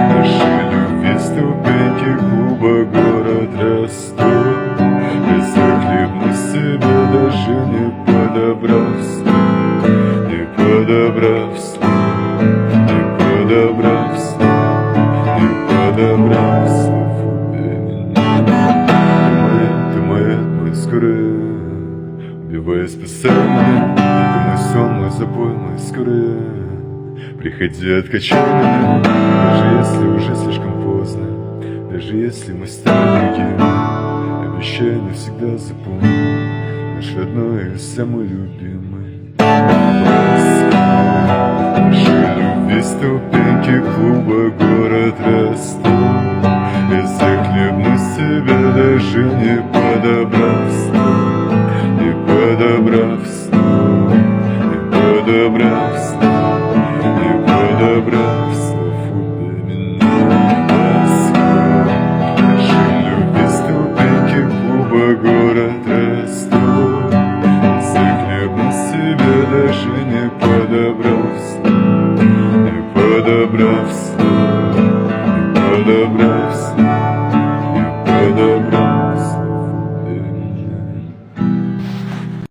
Наши любви ступеньки клуба город растут. Я захлебну себя, даже не подобрав слов, не подобрав слов, не подобрав слов, не подобрав слов. Убей меня, ты моя, скорее. Убивая специально, ты мой сон, мой запой, мой скорее. Приходи, откачай меня, даже если уже слишком поздно, даже если мы стали другими. Обещаю навсегда запомнить наш родной и самый любимый. Наши любви ступеньки клуба город растут. Я захлебну себя, даже не подобрав слов, не подобрав слов, не подобрав слов, не подобрав слов. Убей меня, Москва. Наши любви ступеньки клуба город растут. Захлебну себя, даже не подобрав слов, не подобрав слов, не подобрав слов, не подобрав.